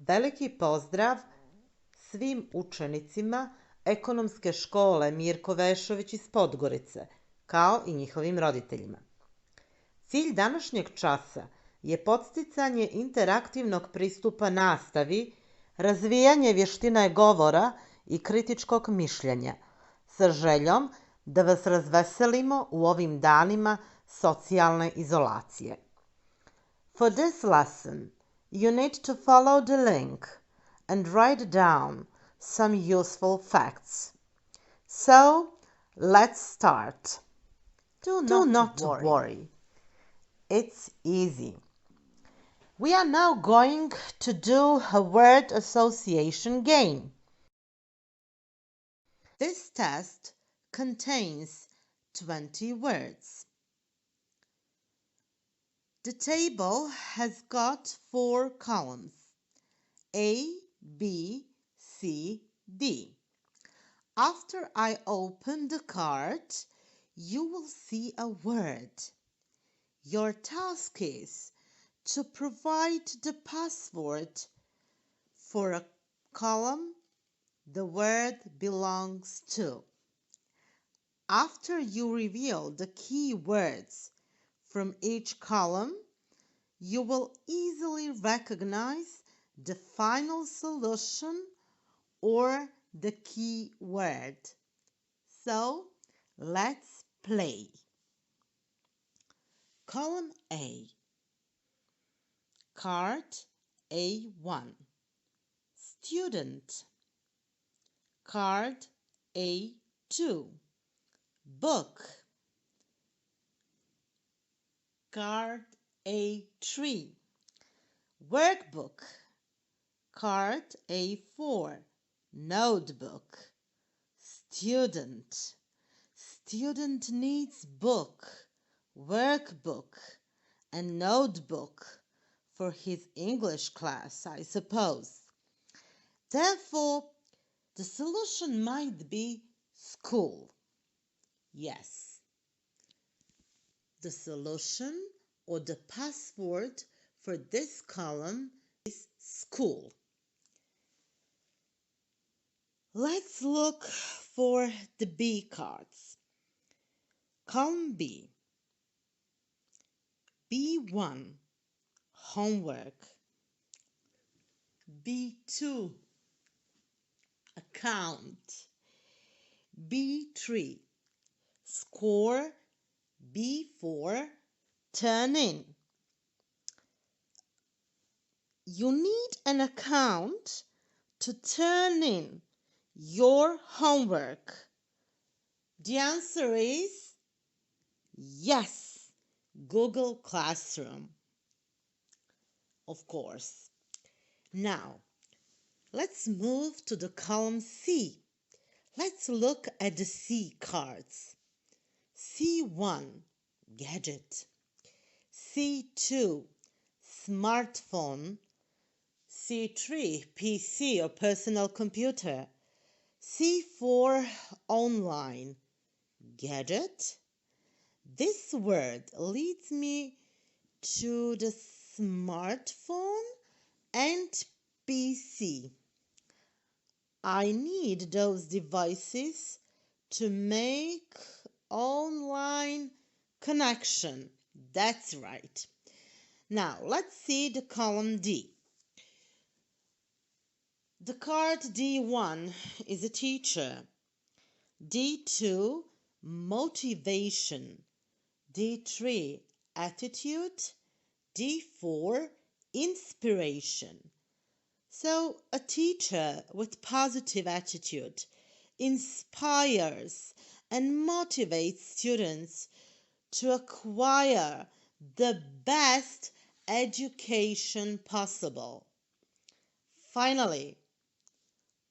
Veliki pozdrav svim učenicima Ekonomske škole Mirko Vešović iz Podgorice, kao i njihovim roditeljima. Cilj današnjeg časa je podsticanje interaktivnog pristupa nastavi, razvijanje vještine govora i kritičkog mišljenja, sa željom da vas razveselimo u ovim danima socijalne izolacije. For this lesson, you need to follow the link and write down some useful facts. So, let's start. Do not worry. It's easy. We are now going to do a word association game. This test contains 20 words. The table has got 4 columns: A, B, C, D. After I open the card, you will see a word. Your task is to provide the password for a column the word belongs to. After you reveal the key words from each column, you will easily recognize the final solution or the key word. So, let's play. Column A. Card A1. Student. Card A2. Book. Card A3. Workbook. Card A4. Notebook. Student. Student needs book, workbook, and notebook for his English class, I suppose. Therefore, the solution might be school. Yes. The solution or the password for this column is school. Let's look for the B cards. Column B. B1. Homework. B2. Account. B3. Score. B4. Turn in. You need an account to turn in your homework. The answer is yes, Google Classroom. Of course. Now, let's move to the column C. Let's look at the C cards. C1, gadget. C2, smartphone. C3, PC or personal computer. C4, online. Gadget. This word leads me to the smartphone and PC. I need those devices to make online connection. That's right. Now, let's see the column D. The card D1 is a teacher. D2, motivation. D3, attitude. D4, inspiration. So, a teacher with positive attitude inspires and motivates students to acquire the best education possible. Finally,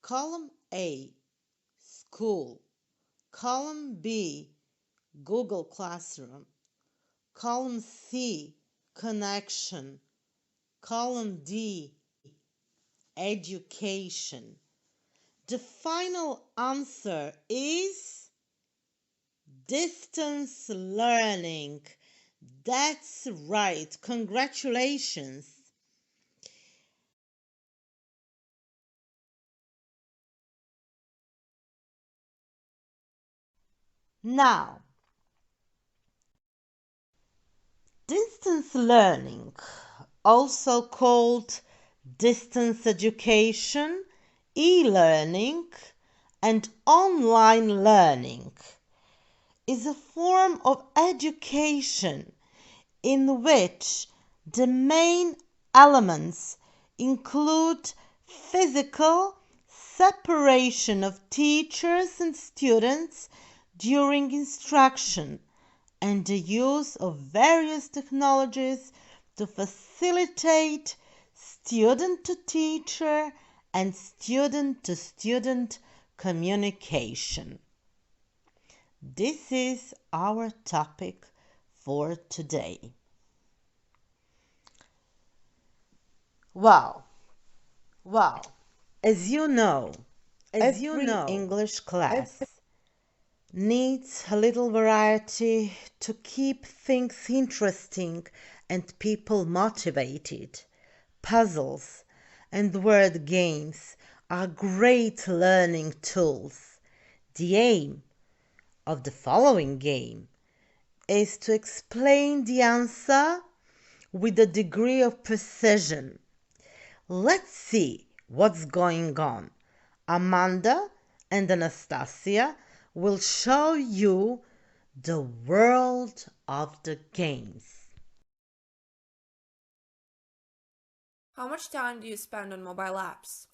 column A, school. Column B, Google Classroom. Column C, connection. Column D, education. The final answer is distance learning. That's right. Congratulations. Now, distance learning, also called distance education, e-learning, and online learning, is a form of education in which the main elements include physical separation of teachers and students during instruction and the use of various technologies to facilitate student-to-teacher and student-to-student communication. This is our topic for today. Wow. As you know, every English class needs a little variety to keep things interesting and people motivated. Puzzles and word games are great learning tools. The aim of the following game is to explain the answer with a degree of precision. Let's see what's going on. Amanda and Anastasia will show you the world of the games. How much time do you spend on mobile apps?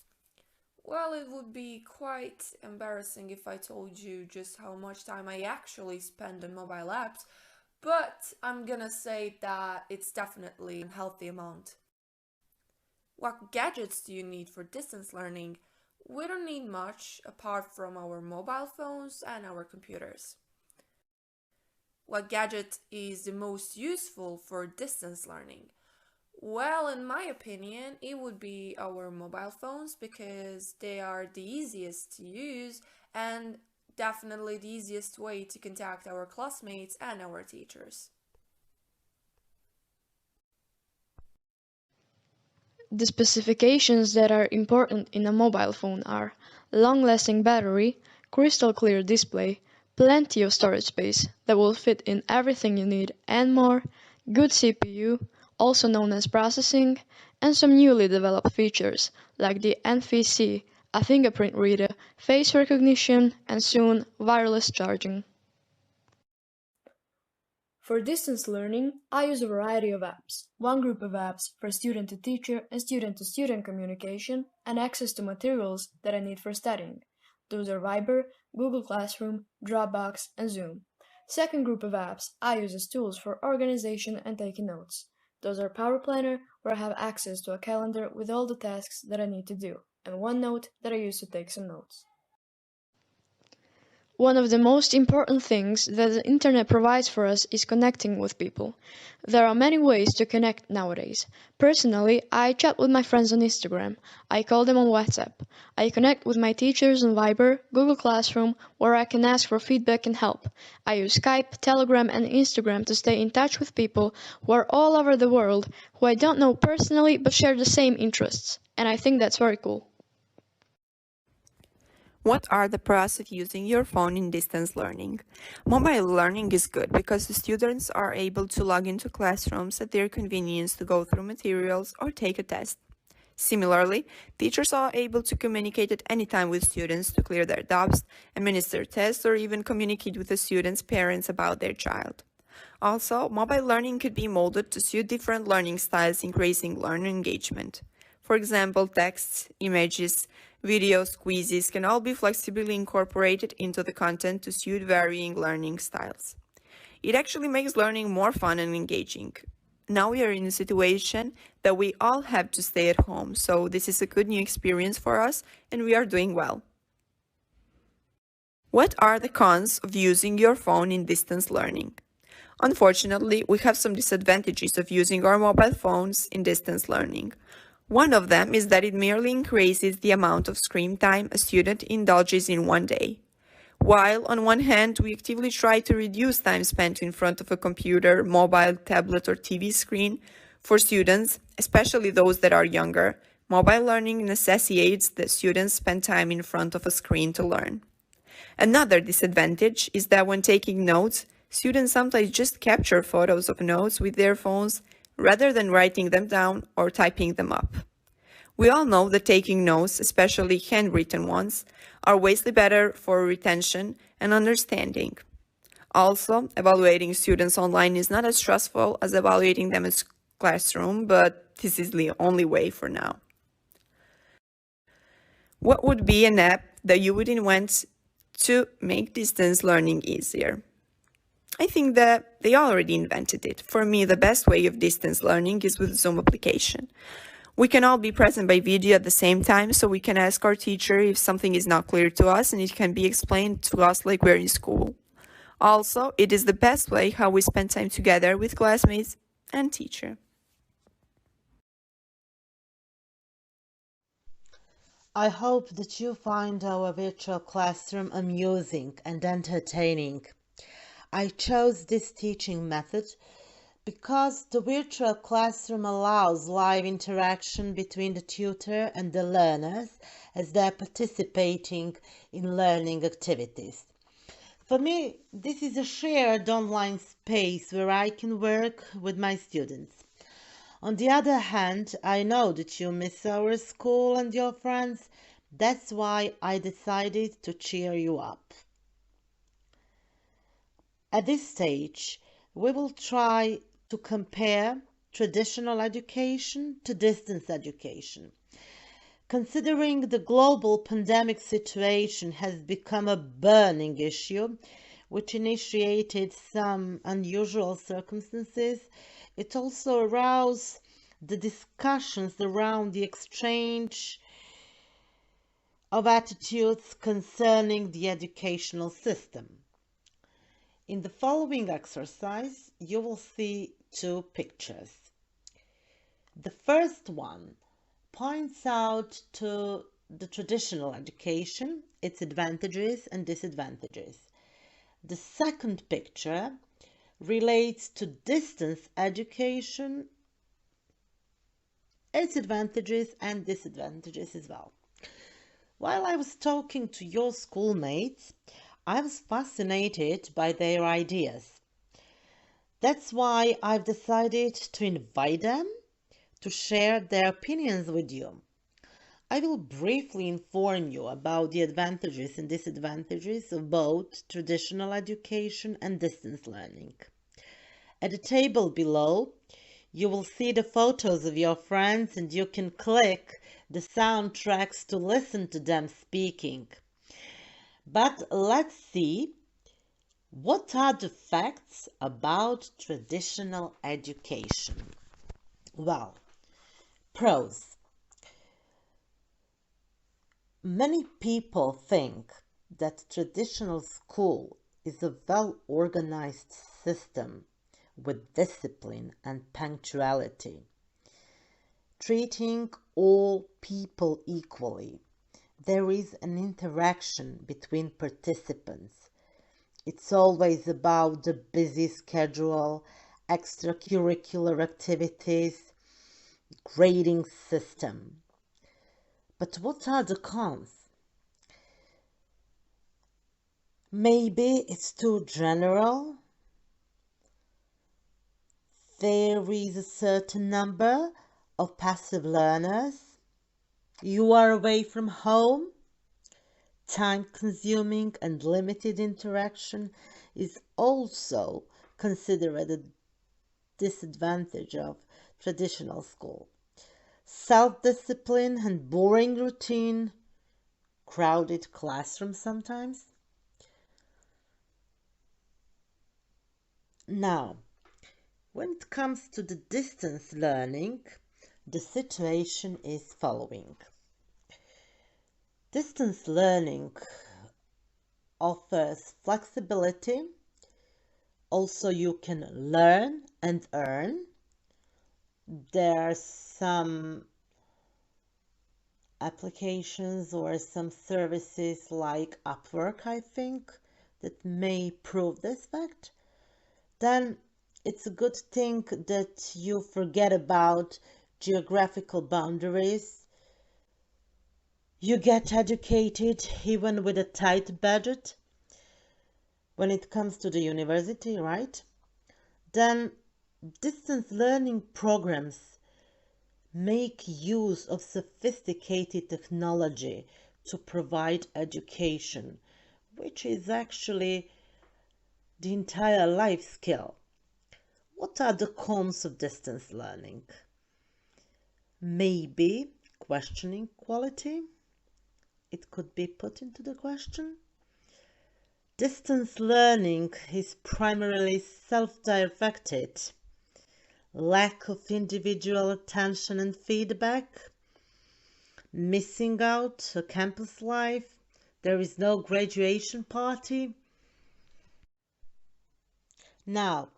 Well, it would be quite embarrassing if I told you just how much time I actually spend on mobile apps, but I'm gonna say that it's definitely a healthy amount. What gadgets do you need for distance learning? We don't need much apart from our mobile phones and our computers. What gadget is the most useful for distance learning? Well, in my opinion, it would be our mobile phones because they are the easiest to use and definitely the easiest way to contact our classmates and our teachers. The specifications that are important in a mobile phone are long-lasting battery, crystal clear display, plenty of storage space that will fit in everything you need and more, good CPU, also known as processing, and some newly developed features like the NFC, a fingerprint reader, face recognition, and soon wireless charging. For distance learning, I use a variety of apps. One group of apps for student-to-teacher and student-to-student communication and access to materials that I need for studying. Those are Viber, Google Classroom, Dropbox, and Zoom. Second group of apps I use as tools for organization and taking notes. Those are Power Planner, where I have access to a calendar with all the tasks that I need to do, and OneNote that I use to take some notes. One of the most important things that the internet provides for us is connecting with people. There are many ways to connect nowadays. Personally, I chat with my friends on Instagram. I call them on WhatsApp. I connect with my teachers on Viber, Google Classroom, where I can ask for feedback and help. I use Skype, Telegram, and Instagram to stay in touch with people who are all over the world, who I don't know personally but share the same interests. And I think that's very cool. What are the pros of using your phone in distance learning? Mobile learning is good because the students are able to log into classrooms at their convenience to go through materials or take a test. Similarly, teachers are able to communicate at any time with students to clear their doubts, administer tests, or even communicate with the students' parents about their child. Also, mobile learning could be molded to suit different learning styles, increasing learner engagement. For example, texts, images, videos, quizzes can all be flexibly incorporated into the content to suit varying learning styles. It actually makes learning more fun and engaging. Now we are in a situation that we all have to stay at home, so this is a good new experience for us and we are doing well. What are the cons of using your phone in distance learning? Unfortunately, we have some disadvantages of using our mobile phones in distance learning. One of them is that it merely increases the amount of screen time a student indulges in one day. While, on one hand, we actively try to reduce time spent in front of a computer, mobile, tablet, or TV screen, for students, especially those that are younger, mobile learning necessitates that students spend time in front of a screen to learn. Another disadvantage is that when taking notes, students sometimes just capture photos of notes with their phones rather than writing them down or typing them up. We all know that taking notes, especially handwritten ones, are vastly better for retention and understanding. Also, evaluating students online is not as stressful as evaluating them in classroom, but this is the only way for now. What would be an app that you would invent to make distance learning easier? I think that they already invented it. For me, the best way of distance learning is with Zoom application. We can all be present by video at the same time, so we can ask our teacher if something is not clear to us, and it can be explained to us like we're in school. Also, it is the best way how we spend time together with classmates and teacher. I hope that you find our virtual classroom amusing and entertaining. I chose this teaching method because the virtual classroom allows live interaction between the tutor and the learners as they are participating in learning activities. For me, this is a shared online space where I can work with my students. On the other hand, I know that you miss our school and your friends. That's why I decided to cheer you up. At this stage, we will try to compare traditional education to distance education. Considering the global pandemic situation has become a burning issue, which initiated some unusual circumstances, it also aroused the discussions around the exchange of attitudes concerning the educational system. In the following exercise, you will see two pictures. The first one points out to the traditional education, its advantages and disadvantages. The second picture relates to distance education, its advantages and disadvantages as well. While I was talking to your schoolmates, I was fascinated by their ideas. That's why I've decided to invite them to share their opinions with you. I will briefly inform you about the advantages and disadvantages of both traditional education and distance learning. At the table below, you will see the photos of your friends and you can click the soundtracks to listen to them speaking. But let's see, what are the facts about traditional education? Well, pros. Many people think that traditional school is a well-organized system with discipline and punctuality, treating all people equally. There is an interaction between participants. It's always about the busy schedule, extracurricular activities, grading system. But what are the cons? Maybe it's too general. There is a certain number of passive learners. You are away from home. Time-consuming and limited interaction is also considered a disadvantage of traditional school. Self-discipline and boring routine, crowded classroom sometimes. Now, when it comes to the distance learning, the situation is following. Distance learning offers flexibility. Also, you can learn and earn. There are some applications or some services like Upwork, I think, that may prove this fact. Then it's a good thing that you forget about geographical boundaries. You get educated even with a tight budget when it comes to the university, right? Then distance learning programs make use of sophisticated technology to provide education, which is actually the entire life skill. What are the cons of distance learning? Maybe questioning quality. It could be put into the question. Distance learning is primarily self-directed. Lack of individual attention and feedback. Missing out a campus life. There is no graduation party. Now,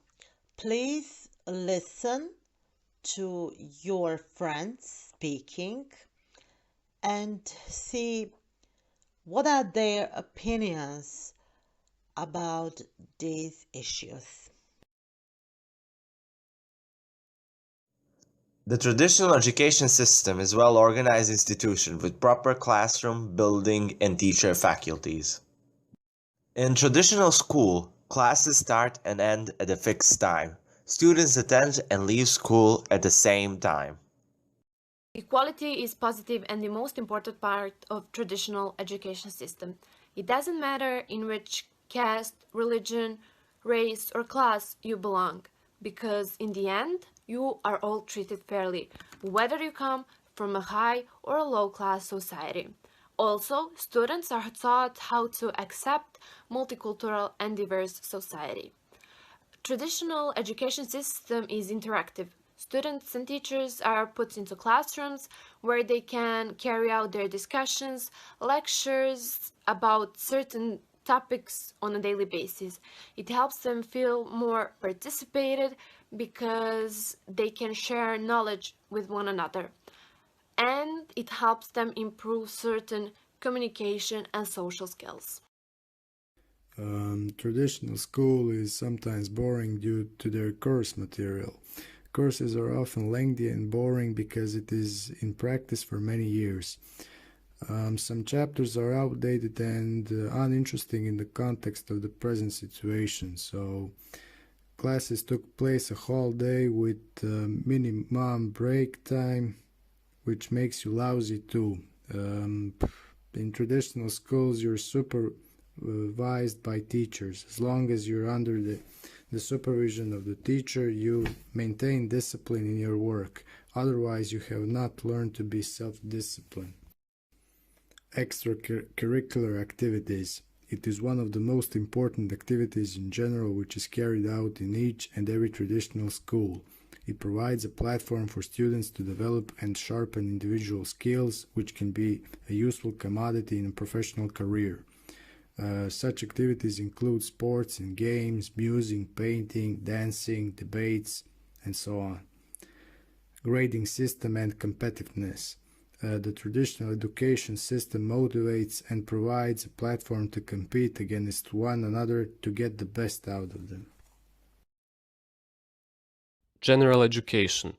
please listen to your friends speaking and see what are their opinions about these issues. The traditional education system is a well-organized institution with proper classroom, building, and teacher faculties. In traditional school, classes start and end at a fixed time. Students attend and leave school at the same time. Equality is positive and the most important part of traditional education system. It doesn't matter in which caste, religion, race or class you belong, because in the end, you are all treated fairly, whether you come from a high or a low class society. Also, students are taught how to accept multicultural and diverse society. Traditional education system is interactive. Students and teachers are put into classrooms where they can carry out their discussions, lectures about certain topics on a daily basis. It helps them feel more participated because they can share knowledge with one another. And it helps them improve certain communication and social skills. Traditional school is sometimes boring due to their course material. Courses are often lengthy and boring because it is in practice for many years. Some chapters are outdated and uninteresting in the context of the present situation. So classes took place a whole day with minimum break time, which makes you lousy too. In traditional schools, you're supervised by teachers. As long as you're under the supervision of the teacher, you maintain discipline in your work. Otherwise, you have not learned to be self-disciplined. Extracurricular activities. It is one of the most important activities in general which is carried out in each and every traditional school. It provides a platform for students to develop and sharpen individual skills, which can be a useful commodity in a professional career. Such activities include sports and games, music, painting, dancing, debates, and so on. Grading system and competitiveness. The traditional education system motivates and provides a platform to compete against one another to get the best out of them. General education.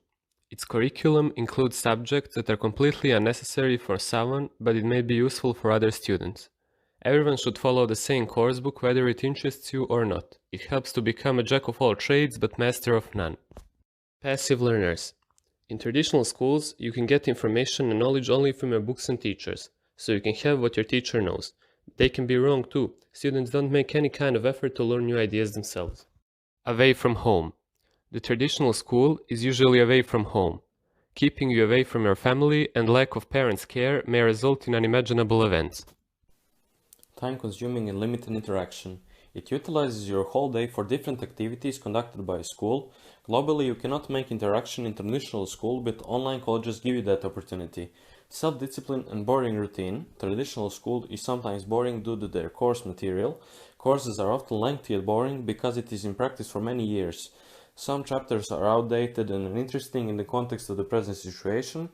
Its curriculum includes subjects that are completely unnecessary for someone, but it may be useful for other students. Everyone should follow the same course book whether it interests you or not. It helps to become a jack of all trades but master of none. Passive learners. In traditional schools, you can get information and knowledge only from your books and teachers, so you can have what your teacher knows. They can be wrong too. Students don't make any kind of effort to learn new ideas themselves. Away from home. The traditional school is usually away from home. Keeping you away from your family and lack of parents' care may result in unimaginable events. Time-consuming and limited interaction. It utilizes your whole day for different activities conducted by a school. Globally, you cannot make interaction in traditional school, but online colleges give you that opportunity. Self-discipline and boring routine. Traditional school is sometimes boring due to their course material. Courses are often lengthy and boring because it is in practice for many years. Some chapters are outdated and uninteresting in the context of the present situation.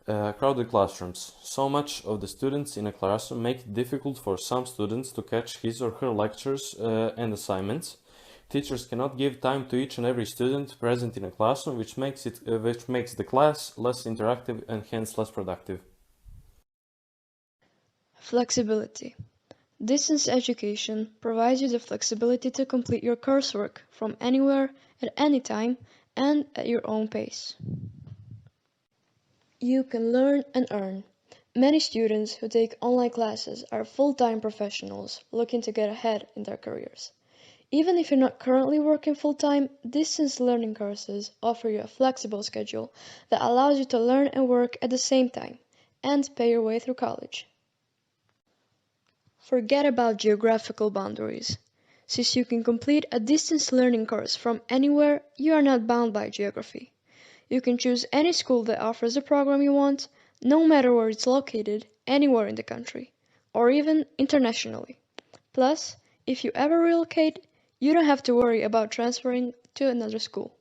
Crowded classrooms. So much of the students in a classroom make it difficult for some students to catch his or her lectures and assignments. Teachers cannot give time to each and every student present in a classroom, which makes the class less interactive and hence less productive. Flexibility. Distance education provides you the flexibility to complete your coursework from anywhere, at any time, and at your own pace. You can learn and earn. Many students who take online classes are full-time professionals looking to get ahead in their careers. Even if you're not currently working full-time, distance learning courses offer you a flexible schedule that allows you to learn and work at the same time and pay your way through college. Forget about geographical boundaries. Since you can complete a distance learning course from anywhere, you are not bound by geography. You can choose any school that offers the program you want, no matter where it's located, anywhere in the country, or even internationally. Plus, if you ever relocate, you don't have to worry about transferring to another school.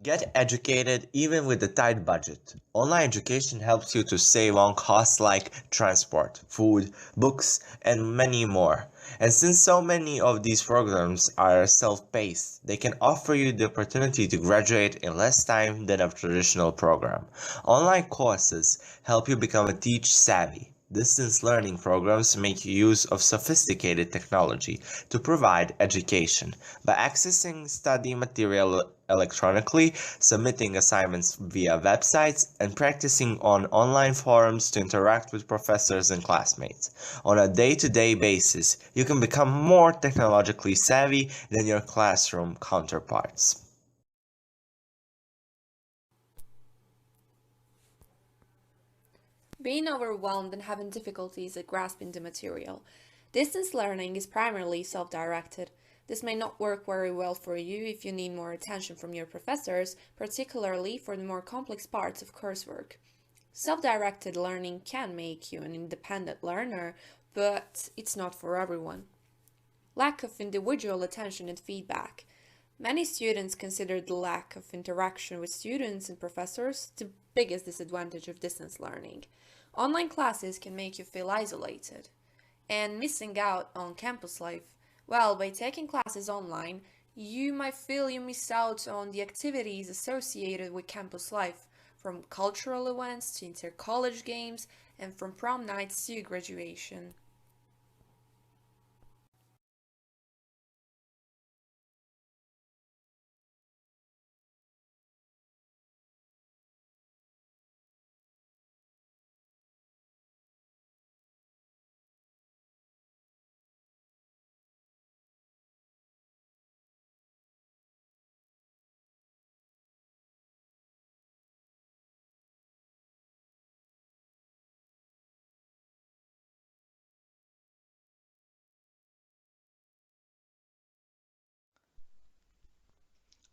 Get educated even with a tight budget. Online education helps you to save on costs like transport, food, books, and many more. And since so many of these programs are self-paced, they can offer you the opportunity to graduate in less time than a traditional program. Online courses help you become a teach savvy. Distance learning programs make use of sophisticated technology to provide education. By accessing study material electronically, submitting assignments via websites, and practicing on online forums to interact with professors and classmates. On a day-to-day basis, you can become more technologically savvy than your classroom counterparts. Being overwhelmed and having difficulties at grasping the material. Distance learning is primarily self-directed. This may not work very well for you if you need more attention from your professors, particularly for the more complex parts of coursework. Self-directed learning can make you an independent learner, but it's not for everyone. Lack of individual attention and feedback. Many students consider the lack of interaction with students and professors the biggest disadvantage of distance learning. Online classes can make you feel isolated and missing out on campus life. Well, by taking classes online, you might feel you miss out on the activities associated with campus life, from cultural events to inter-college games, and from prom nights to graduation.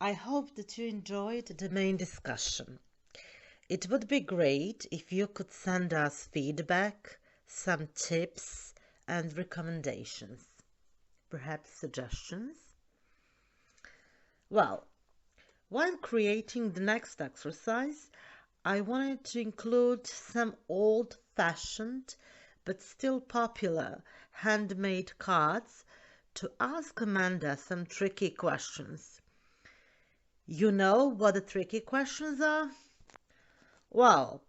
I hope that you enjoyed the main discussion. It would be great if you could send us feedback, some tips, and recommendations, perhaps suggestions. Well, while creating the next exercise, I wanted to include some old-fashioned but still popular handmade cards to ask Amanda some tricky questions. You know what the tricky questions are? Well,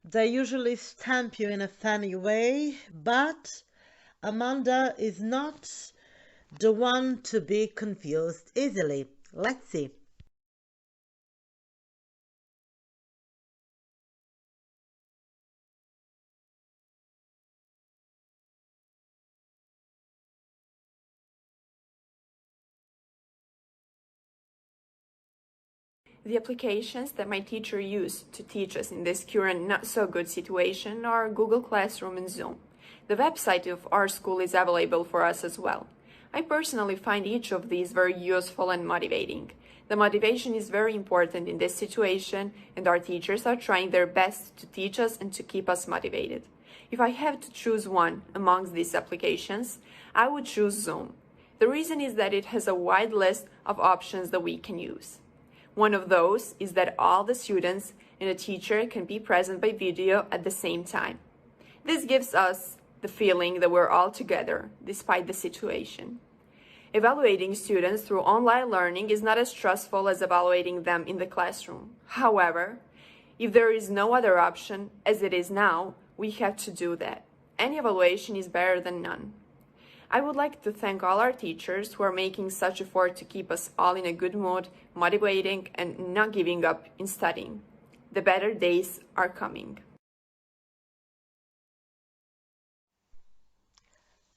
they usually stamp you in a funny way, but Amanda is not the one to be confused easily. Let's see. The applications that my teacher used to teach us in this current not-so-good situation are Google Classroom and Zoom. The website of our school is available for us as well. I personally find each of these very useful and motivating. The motivation is very important in this situation, and our teachers are trying their best to teach us and to keep us motivated. If I have to choose one amongst these applications, I would choose Zoom. The reason is that it has a wide list of options that we can use. One of those is that all the students and a teacher can be present by video at the same time. This gives us the feeling that we're all together, despite the situation. Evaluating students through online learning is not as stressful as evaluating them in the classroom. However, if there is no other option, as it is now, we have to do that. Any evaluation is better than none. I would like to thank all our teachers who are making such effort to keep us all in a good mood, motivating and not giving up in studying. The better days are coming.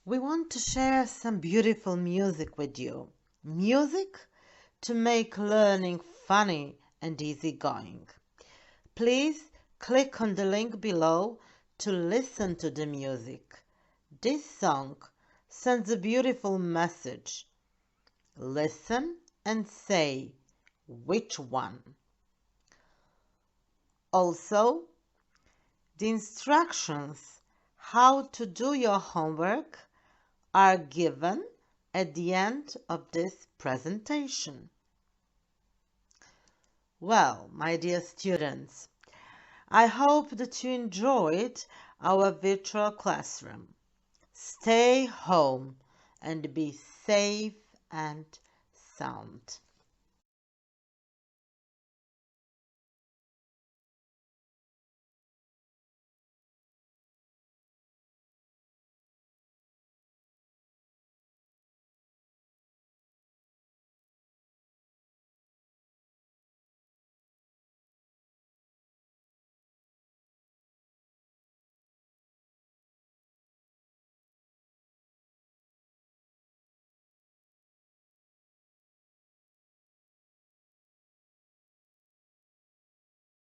We want to share some beautiful music with you. Music to make learning funny and easygoing. Please click on the link below to listen to the music. This song sends a beautiful message. Listen and say which one. Also, the instructions how to do your homework are given at the end of this presentation. Well, my dear students, I hope that you enjoyed our virtual classroom. Stay home and be safe and sound.